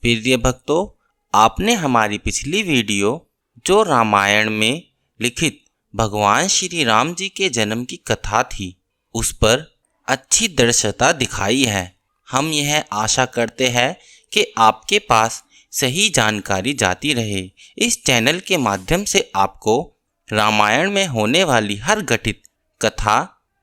प्रिय भक्तों, आपने हमारी पिछली वीडियो जो रामायण में लिखित भगवान श्री राम जी के जन्म की कथा थी, उस पर अच्छी दृश्यता दिखाई है। हम यह आशा करते हैं कि आपके पास सही जानकारी जाती रहे। इस चैनल के माध्यम से आपको रामायण में होने वाली हर घटित कथा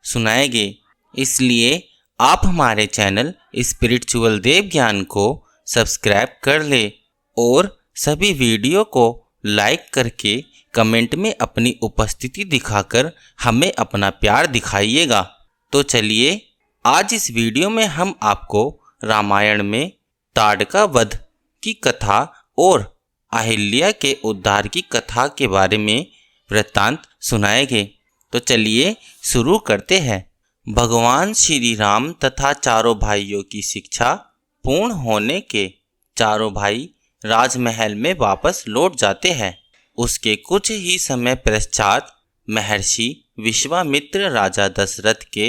सुनाएंगे, इसलिए आप हमारे चैनल स्पिरिचुअल देव ज्ञान को सब्सक्राइब कर ले और सभी वीडियो को लाइक करके कमेंट में अपनी उपस्थिति दिखाकर हमें अपना प्यार दिखाइएगा। तो चलिए, आज इस वीडियो में हम आपको रामायण में ताड़का वध की कथा और अहिल्या के उद्धार की कथा के बारे में वृत्तांत सुनाएंगे। तो चलिए शुरू करते हैं। भगवान श्री राम तथा चारों भाइयों की शिक्षा पूर्ण होने के चारों भाई राजमहल में वापस लौट जाते हैं। उसके कुछ ही समय पश्चात महर्षि विश्वामित्र राजा दशरथ के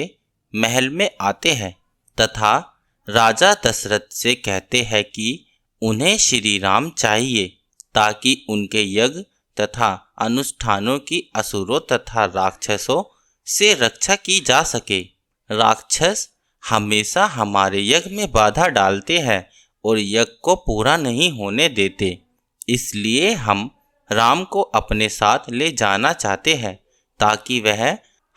महल में आते हैं तथा राजा दशरथ से कहते हैं कि उन्हें श्री राम चाहिए ताकि उनके यज्ञ तथा अनुष्ठानों की असुरों तथा राक्षसों से रक्षा की जा सके। राक्षस हमेशा हमारे यज्ञ में बाधा डालते हैं और यज्ञ को पूरा नहीं होने देते, इसलिए हम राम को अपने साथ ले जाना चाहते हैं ताकि वह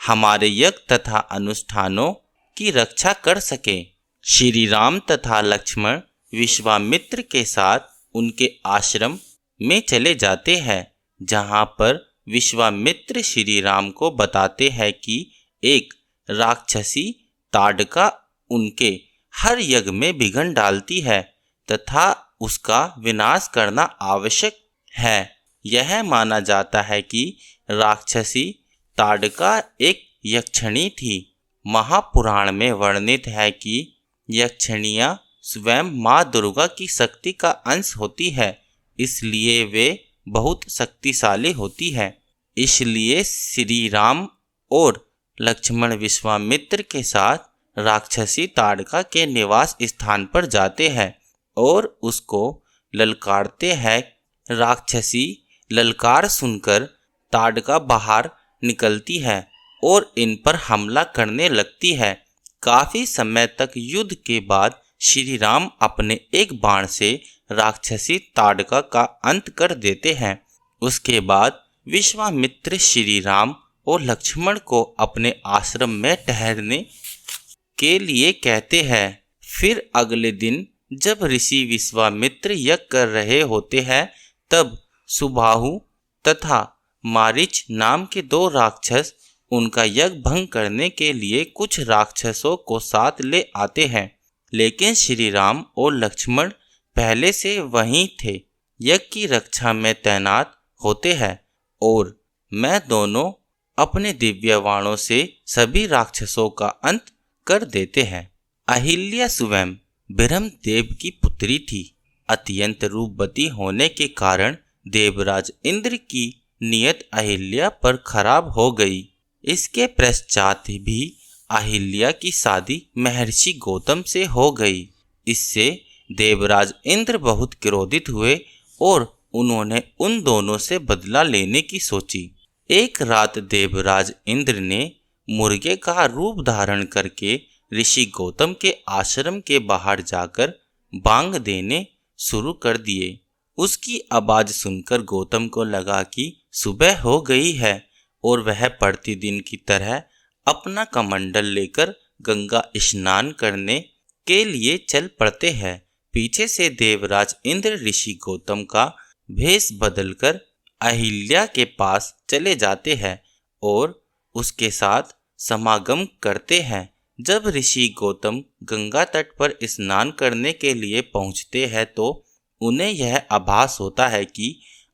हमारे यज्ञ तथा अनुष्ठानों की रक्षा कर सके। श्री राम तथा लक्ष्मण विश्वामित्र के साथ उनके आश्रम में चले जाते हैं, जहाँ पर विश्वामित्र श्री राम को बताते हैं कि एक राक्षसी ताड़का उनके हर यज्ञ में विघ्न डालती है तथा उसका विनाश करना आवश्यक है। यह माना जाता है कि राक्षसी ताड़का एक यक्षिणी थी। महापुराण में वर्णित है कि यक्षिणियाँ स्वयं माँ दुर्गा की शक्ति का अंश होती है, इसलिए वे बहुत शक्तिशाली होती है। इसलिए श्री राम और लक्ष्मण विश्वामित्र के साथ राक्षसी ताड़का के निवास स्थान पर जाते हैं और उसको ललकारते हैं। राक्षसी ललकार सुनकर ताड़का बाहर निकलती है और इन पर हमला करने लगती है। काफी समय तक युद्ध के बाद श्री राम अपने एक बाण से राक्षसी ताड़का का अंत कर देते हैं। उसके बाद विश्वामित्र श्री राम और लक्ष्मण को अपने आश्रम में ठहरने के लिए कहते हैं। फिर अगले दिन जब ऋषि विश्वामित्र यज्ञ कर रहे होते हैं, तब सुबाहु तथा मारीच नाम के दो राक्षस उनका यज्ञ भंग करने के लिए कुछ राक्षसों को साथ ले आते हैं, लेकिन श्री राम और लक्ष्मण पहले से वहीं थे, यज्ञ की रक्षा में तैनात होते हैं और मैं दोनों अपने दिव्य बाणों से सभी राक्षसों का अंत कर देते हैं। अहिल्या स्वयं ब्रह्मदेव की पुत्री थी। अत्यंत रूपवती होने के कारण देवराज इंद्र की नियत अहिल्या पर खराब हो गई। इसके पश्चात भी अहिल्या की शादी महर्षि गौतम से हो गई। इससे देवराज इंद्र बहुत क्रोधित हुए और उन्होंने उन दोनों से बदला लेने की सोची। एक रात देवराज इंद्र ने मुर्गे का रूप धारण करके ऋषि गौतम के आश्रम के बाहर जाकर बांग देने शुरू कर दिए। उसकी आवाज सुनकर गौतम को लगा कि सुबह हो गई है और वह प्रतिदिन की तरह अपना कमंडल लेकर गंगा स्नान करने के लिए चल पड़ते हैं। पीछे से देवराज इंद्र ऋषि गौतम का भेष बदलकर अहिल्या के पास चले जाते हैं और उसके साथ समागम करते हैं। जब ऋषि गौतम गंगा तट पर स्नान करने के लिए पहुंचते हैं तो उन्हें यह आभास होता है कि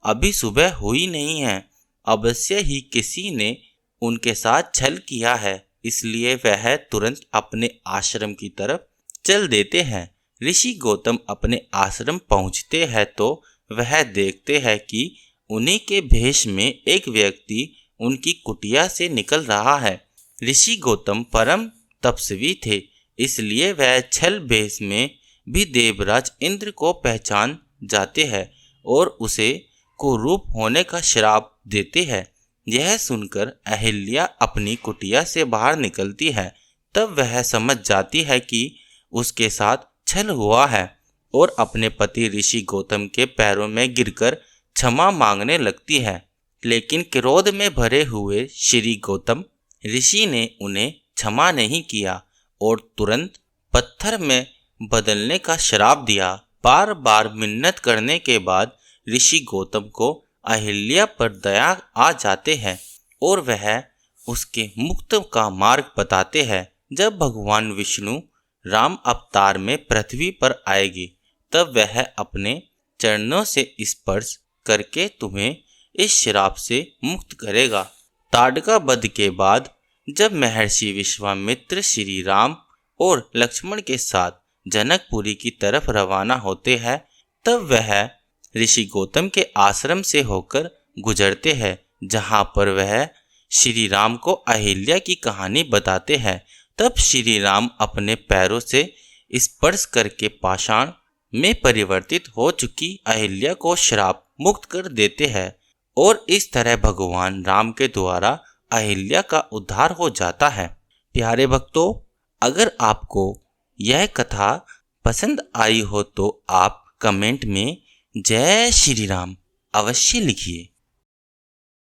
अभी सुबह हुई नहीं है, अवश्य ही किसी ने उनके साथ छल किया है, इसलिए वह तुरंत अपने आश्रम की तरफ चल देते हैं। ऋषि गौतम अपने आश्रम पहुंचते हैं तो वह देखते हैं कि उन्हीं के भेष में एक व्यक्ति उनकी कुटिया से निकल रहा है। ऋषि गौतम परम तपस्वी थे, इसलिए वह छल भेष में भी देवराज इंद्र को पहचान जाते हैं और उसे कुरूप होने का श्राप देते हैं। यह सुनकर अहिल्या अपनी कुटिया से बाहर निकलती है। तब वह समझ जाती है कि उसके साथ छल हुआ है और अपने पति ऋषि गौतम के पैरों में गिरकर क्षमा मांगने लगती है। लेकिन क्रोध में भरे हुए श्री गौतम ऋषि ने उन्हें क्षमा नहीं किया और तुरंत पत्थर में बदलने का श्राप दिया। बार बार मिन्नत करने के बाद ऋषि गौतम को अहिल्या पर दया आ जाते हैं और वह उसके मुक्त का मार्ग बताते हैं। जब भगवान विष्णु राम अवतार में पृथ्वी पर आएगी तब वह अपने चरणों से स्पर्श करके तुम्हें इस श्राप से मुक्त करेगा। ताड़का वध के बाद जब महर्षि विश्वामित्र श्री राम और लक्ष्मण के साथ जनकपुरी की तरफ रवाना होते हैं तब वह ऋषि गौतम के आश्रम से होकर गुजरते हैं, जहां पर वह श्री राम को अहिल्या की कहानी बताते हैं। तब श्री राम अपने पैरों से स्पर्श करके पाषाण में परिवर्तित हो चुकी अहिल्या को श्राप मुक्त कर देते हैं और इस तरह भगवान राम के द्वारा अहिल्या का उद्धार हो जाता है। प्यारे भक्तों, अगर आपको यह कथा पसंद आई हो तो आप कमेंट में जय श्री राम अवश्य लिखिए।